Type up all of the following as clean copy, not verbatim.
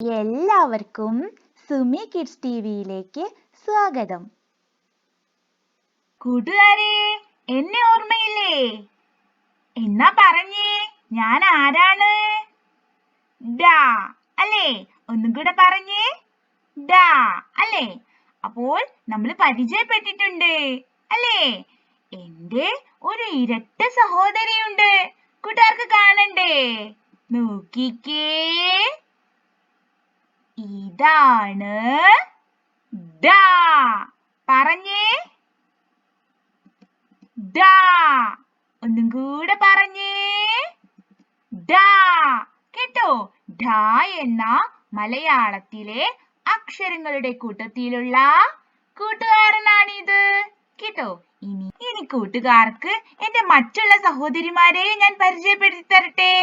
എല്ലാവർക്കും സുമി കിഡ്സ് ടിവിയിലേക്ക് സ്വാഗതം. കൂട്ടുകാരെ, എന്നെ ഓർമ്മയില്ലേ? എന്നാ പറഞ്ഞേ, ഞാൻ ആരാണ്? ഡാ അല്ലേ? ഒന്നും കൂടെ പറഞ്ഞേ, ഡാ അല്ലേ? അപ്പോൾ നമ്മൾ പരിചയപ്പെട്ടിട്ടുണ്ട് അല്ലേ? എന്റെ ഒരു ഇരട്ട സഹോദരിയുണ്ട്. കൂട്ടുകാർക്ക് കാണണ്ടേ? നോക്കിക്കേ, ഇതാണ് ഡാ. പറഞ്ഞേ, ഡാ. ഒന്നും കൂടെ പറഞ്ഞേ, ഡാ. കേട്ടോ? ഡാ എന്ന മലയാളത്തിലെ അക്ഷരങ്ങളുടെ കൂട്ടത്തിലുള്ള കൂട്ടുകാരനാണിത്. കേട്ടോ? ഇനി കൂട്ടുകാർക്ക് എന്റെ മറ്റുള്ള സഹോദരിമാരെ ഞാൻ പരിചയപ്പെടുത്തി തരട്ടെ.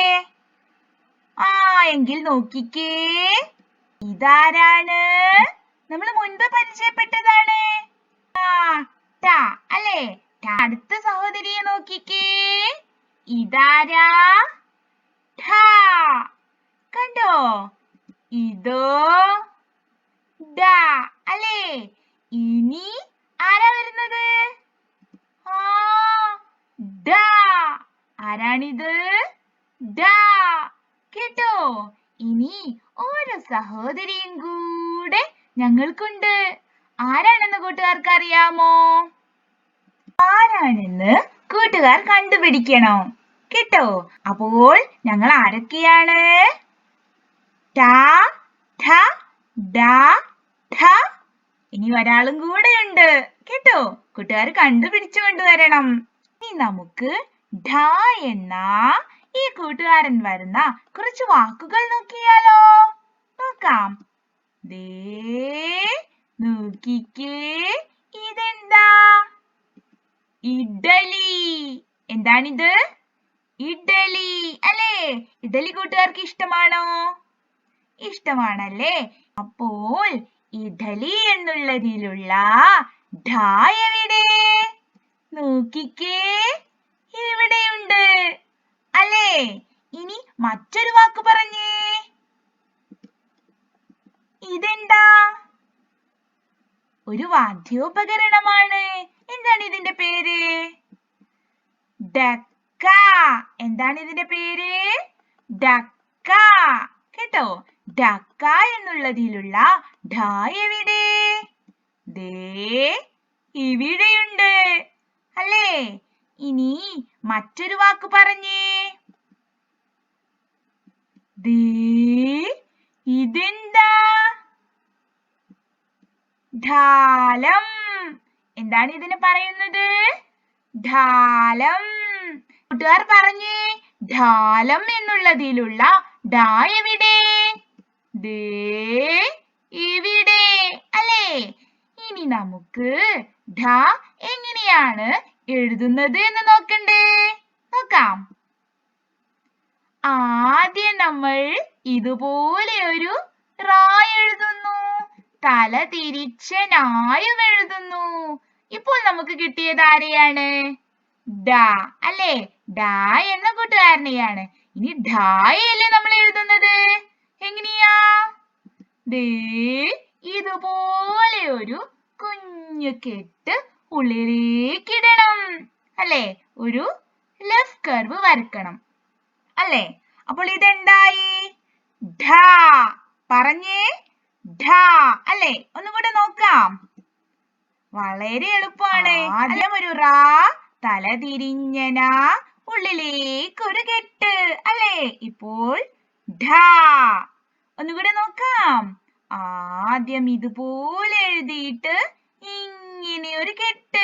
എങ്കിൽ നോക്കിക്കേ, ഇതാരാണ്? നമ്മൾ മുൻപ് പരിചയപ്പെട്ടതാണ്. ട അല്ലേ? അടുത്ത സഹോദരിയെ നോക്കിക്കേ, ഇതാരാ? ഠ. കണ്ടോ? ഇതോ ഡ അല്ലേ? ഇനി ആരാ വരുന്നത്? ഡ. ആരാണിത്? ഡ. കേട്ടോ? ഇനി ഒരു സഹോദരിയും കൂടെ ഞങ്ങൾക്കുണ്ട്. ആരാണെന്ന് കൂട്ടുകാർക്ക് അറിയാമോ? ആരാണെന്ന് കൂട്ടുകാർ കണ്ടുപിടിക്കണം. കേട്ടോ? അപ്പോൾ ഞങ്ങൾ ആരൊക്കെയാണ്? ട, ഠ, ഡ, ഠ. ഇനി ഒരാളും കൂടെയുണ്ട്. കേട്ടോ? കൂട്ടുകാർ കണ്ടുപിടിച്ചു കൊണ്ടുവരണം. ഇനി നമുക്ക് ഢ എന്ന ഈ കൂട്ടുകാരൻ വരുന്ന കുറച്ച് വാക്കുകൾ നോക്കിയാലോ? നോക്കാം. ദേ നോക്കിക്കേ, ഇതെന്താ? ഇഡ്ഡലി. എന്താണിത്? ഇഡ്ഡലി അല്ലേ? ഇഡ്ഡലി കൂട്ടുകാർക്ക് ഇഷ്ടമാണോ? ഇഷ്ടമാണല്ലേ? അപ്പോൾ ഇഡ്ഡലി എന്നുള്ളതിലുള്ള ഢ എവിടെ? നോക്കിക്കേ, ഇവിടെയുണ്ട് അല്ലേ? ഇനി മറ്റൊരു വാക്ക് പറഞ്ഞേ, ഇതെന്താ? ഒരു വാദ്യോപകരണമാണ്. എന്താണ് ഇതിന്റെ പേര്? ഡക്ക. എന്താണ് ഇതിന്റെ പേര്? ഡക്ക. കേട്ടോ? ഡക്ക എന്നുള്ളതിലുള്ള ഢ എവിടെ? ദേ ഇവിടെയുണ്ട് അല്ലേ? ഇനി മറ്റൊരു വാക്ക് പറഞ്ഞേ, ദേ ഇതെന്താ? ഢാലം. എന്താണ് ഇതിന് പറയുന്നത്? ഢാലം. കൂട്ടുകാർ പറഞ്ഞേ, ഢാലം എന്നുള്ളതിലുള്ള ഢ എവിടെ? ദേ ഇവിടെ അല്ലേ? ഇനി നമുക്ക് ഢ എങ്ങനെയാണ് എഴുതുന്നത് എന്ന് നോക്കണ്ടേ? നോക്കാം. ആദ്യം നമ്മൾ ഇതുപോലെ ഒരു റ എഴുതുന്നു. തല തിരിച്ച നായും എഴുതുന്നു. ഇപ്പോൾ നമുക്ക് കിട്ടിയത് ആരെയാണ്? ഡ അല്ലേ? ഡ എന്ന കൂട്ടുകാരനെയാണ്. ഇനി ഢായല്ലേ നമ്മൾ എഴുതുന്നത്? എങ്ങനെയാ? ദേ ഇതുപോലെ ഒരു കുഞ്ഞു കെട്ട് ഉള്ളിലേക്കിടണം അല്ലേ? ഒരു ലെഫ്റ്റ് കർവ് വരക്കണം അല്ലേ? അപ്പോൾ ഇതെന്തായി? ഢ. പറഞ്ഞേ, ഢ അല്ലേ? ഒന്നുകൂടെ നോക്കാം. വളരെ എളുപ്പമാണ്. ആദ്യം ഒരു റ, തല തിരിഞ്ഞന, ഉള്ളിലേക്കൊരു കെട്ട് അല്ലേ? ഇപ്പോൾ ഢ. ഒന്നുകൂടെ നോക്കാം. ആദ്യം ഇതുപോലെ എഴുതിയിട്ട് ഇങ്ങനെ ഒരു കെട്ട്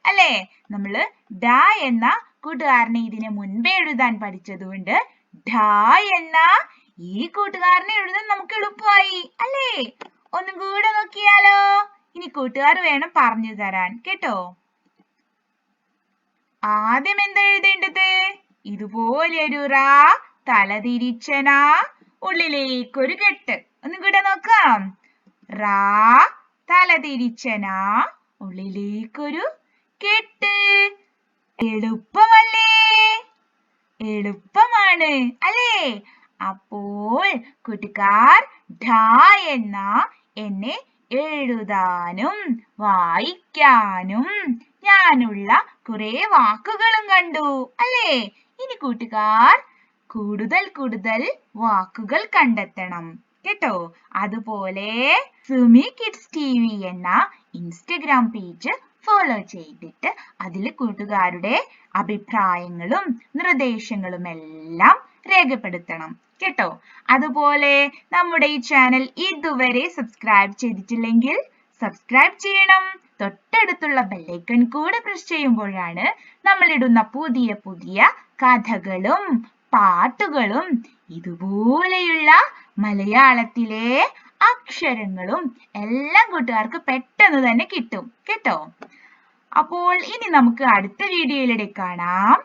അല്ലേ? നമ്മള് ഡ എന്ന കൂട്ടുകാരനെ ഇതിന് മുൻപേ എഴുതാൻ പഠിച്ചതുകൊണ്ട് ഢ എന്ന ഈ കൂട്ടുകാരനെ എഴുതാൻ നമുക്ക് എളുപ്പമായി അല്ലേ? ഒന്നും കൂടെ നോക്കിയാലോ? ഇനി കൂട്ടുകാർ വേണം പറഞ്ഞു തരാൻ. കേട്ടോ? ആദ്യം എന്താ എഴുതേണ്ടത്? ഇതുപോലെ ഒരു റ, തല തിരിച്ചന, ഉള്ളിലേക്കൊരു കെട്ട്. ഒന്നും കൂടെ നോക്കാം. റ, തല തിരിച്ചന, ഉള്ളിലേക്കൊരു കെട്ട്. എളുപ്പമല്ലേ? എളുപ്പമാണ് അല്ലേ? അപ്പോൾ കൂട്ടുകാർ ഢ എന്ന എന്നെ എഴുതാനും വായിക്കാനും ഞാനുള്ള കുറെ വാക്കുകളും കണ്ടു അല്ലേ? ഇനി കൂട്ടുകാർ കൂടുതൽ വാക്കുകൾ കണ്ടെത്തണം കേട്ടോ. അതുപോലെ സുമി കിഡ്സ് TV എന്ന ഇൻസ്റ്റഗ്രാം പേജ് ഫോളോ ചെയ്തിട്ട് അതിൽ കൂട്ടുകാരുടെ അഭിപ്രായങ്ങളും നിർദ്ദേശങ്ങളും എല്ലാം രേഖപ്പെടുത്തണം കേട്ടോ. അതുപോലെ നമ്മുടെ ഈ ചാനൽ ഇതുവരെ സബ്സ്ക്രൈബ് ചെയ്തിട്ടില്ലെങ്കിൽ സബ്സ്ക്രൈബ് ചെയ്യണം. തൊട്ടടുത്തുള്ള ബെല്ലൈക്കൺ കൂടെ പ്രസ് ചെയ്യുമ്പോഴാണ് നമ്മൾ ഇടുന്ന പുതിയ കഥകളും പാട്ടുകളും ഇതുപോലെയുള്ള മലയാളത്തിലെ അക്ഷരങ്ങളും എല്ലാം കൂട്ടുകാർക്ക് പെട്ടെന്ന് തന്നെ കിട്ടും കേട്ടോ. അപ്പോൾ ഇനി നമുക്ക് അടുത്ത വീഡിയോയിലൂടെ കാണാം.